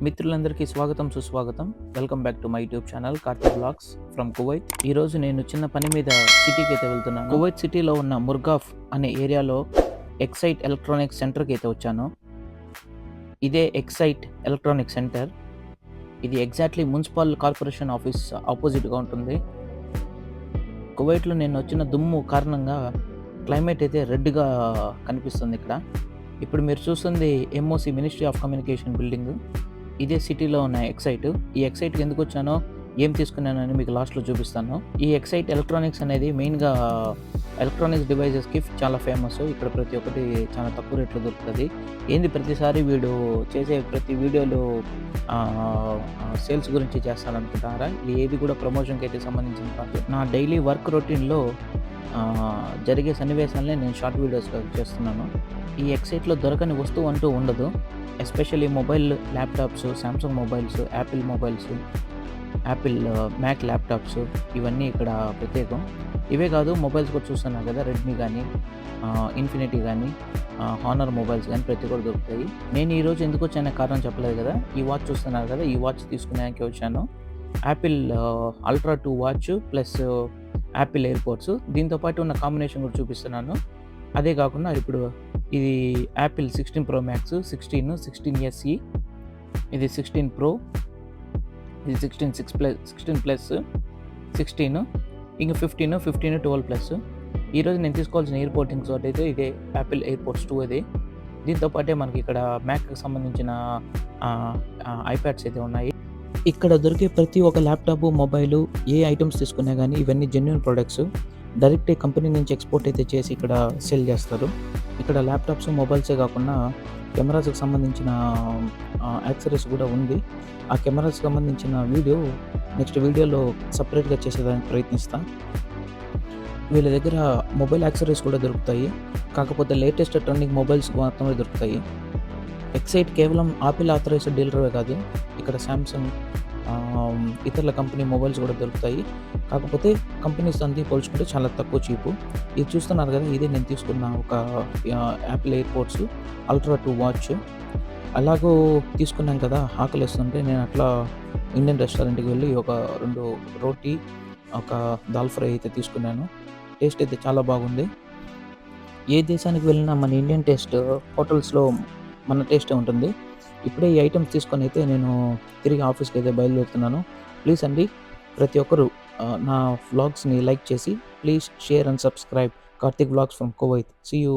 మిత్రులందరికీ స్వాగతం సుస్వాగతం. Welcome back to my YouTube channel Karthik vlogs from Kuwait. ఈరోజు నేను చిన్న పని మీద సిటీకి అయితే వెళ్తున్నాను. కువైట్ సిటీలో ఉన్న ముర్గాఫ్ అనే ఏరియాలో ఎక్సైట్ ఎలక్ట్రానిక్స్ సెంటర్కి అయితే వచ్చాను. ఇదే ఎక్సైట్ ఎలక్ట్రానిక్ సెంటర్. ఇది ఎగ్జాక్ట్లీ మున్సిపల్ కార్పొరేషన్ ఆఫీస్ ఆపోజిట్గా ఉంటుంది. కువైట్లో నేను వచ్చిన దుమ్ము కారణంగా క్లైమేట్ అయితే రెడ్గా కనిపిస్తుంది ఇక్కడ. ఇప్పుడు మీరు చూస్తుంది MOC ministry of communication building. ఇదే సిటీలో ఉన్న ఎక్సైట్. ఈ ఎక్సైట్కి ఎందుకు వచ్చానో, ఏం తీసుకున్నానని మీకు లాస్ట్లో చూపిస్తాను. ఈ ఎక్సైట్ ఎలక్ట్రానిక్స్ అనేది మెయిన్గా ఎలక్ట్రానిక్స్ డివైజెస్కి చాలా ఫేమస్. ఇక్కడ ప్రతి ఒక్కటి చాలా తక్కువ రేట్లో దొరుకుతుంది. ఏంది ప్రతిసారి వీడు చేసే ప్రతి వీడియోలో సేల్స్ గురించి చేస్తాడనుకుంటారా? ఇది ఏది కూడా ప్రమోషన్కి అయితే సంబంధించింది కాదు. నా డైలీ వర్క్ రొటీన్లో జరిగే సన్నివేశాలనే నేను షార్ట్ వీడియోస్ చేస్తున్నాను. ఈ ఎక్సైట్లో దొరకని వస్తువు అంటూ ఉండదు. Especially mobile laptops, Samsung mobiles, Apple mobiles, Apple Mac laptops ఇవన్నీ ఇక్కడ ప్రత్యేకం. ఇవే కాదు, మొబైల్స్ కూడా చూస్తున్నాను కదా, రెడ్మీ కానీ, ఇన్ఫినిటీ కానీ, హానర్ మొబైల్స్ కానీ ప్రతి కూడా దొరుకుతాయి. నేను ఈరోజు ఎందుకు వచ్చానే కారణం చెప్పలేదు కదా. ఈ వాచ్ చూస్తున్నారు కదా, ఈ వాచ్ తీసుకునేకి వచ్చాను. Apple ultra 2 watch plus Apple AirPods, దీంతోపాటు ఉన్న కాంబినేషన్ కూడా చూపిస్తున్నాను. అదే కాకుండా ఇప్పుడు ఇది యాపిల్ 16 ప్రో మ్యాక్స్, 16, 16 SE, ఇది 16 ప్రో, ఇది 16 ప్లస్, 16, ఇంకా 15, 12 ప్లస్. ఈరోజు నేను తీసుకోవాల్సిన ఎయిర్పోర్టింగ్స్ అయితే ఇదే యాపిల్ ఎయిర్పోడ్స్ 2 అది. దీంతోపాటే మనకి ఇక్కడ మ్యాక్కి సంబంధించిన ఐప్యాడ్స్ అయితే ఉన్నాయి. ఇక్కడ దొరికే ప్రతి ఒక్క ల్యాప్టాప్, మొబైల్, ఏ ఐటమ్స్ తీసుకున్నా కానీ ఇవన్నీ జెన్యూన్ ప్రొడక్ట్స్. డైరెక్ట్ కంపెనీ నుంచి ఎక్స్పోర్ట్ అయితే చేసి ఇక్కడ సెల్ చేస్తారు. ఇక్కడ ల్యాప్టాప్స్, మొబైల్సే కాకుండా కెమెరాస్కి సంబంధించిన యాక్సెసరీస్ కూడా ఉంది. ఆ కెమెరాస్కి సంబంధించిన వీడియో నెక్స్ట్ వీడియోలో సపరేట్గా చేసేదానికి ప్రయత్నిస్తాను. వీళ్ళ దగ్గర మొబైల్ యాక్సెసరీస్ కూడా దొరుకుతాయి, కాకపోతే లేటెస్ట్ ట్రెండింగ్ మొబైల్స్ మాత్రమే దొరుకుతాయి. ఎక్సైట్ కేవలం ఆపిల్ ఆథరైజ్డ్ డీలరే కాదు, ఇక్కడ శాంసంగ్, ఇతరుల కంపెనీ మొబైల్స్ కూడా దొరుకుతాయి. కాకపోతే కంపెనీస్ అంతా పోల్చుకుంటే చాలా తక్కువ చీపు. ఇది చూస్తున్నారు కదా, ఇదే నేను తీసుకున్న ఒక యాపిల్ ఎయిర్పోడ్స్ అల్ట్రా 2 వాచ్. అలాగూ తీసుకున్నాం కదా, ఆకలి వేస్తుంటే నేను అట్లా ఇండియన్ రెస్టారెంట్కి వెళ్ళి ఒక 2 రోటీ, ఒక దాల్ ఫ్రై అయితే తీసుకున్నాను. టేస్ట్ అయితే చాలా బాగుంది. ఏ దేశానికి వెళ్ళినా మన ఇండియన్ టేస్ట్ హోటల్స్లో మన టేస్టే ఉంటుంది. ఇప్పుడే ఈ ఐటమ్స్ తీసుకొని అయితే నేను తిరిగి ఆఫీస్కి అయితే బయలుదేరుతున్నాను. ప్లీజ్ అండి, ప్రతి ఒక్కరు నా వ్లాగ్స్ని లైక్ చేసి please share and subscribe Karthik vlogs from Kuwait. See you.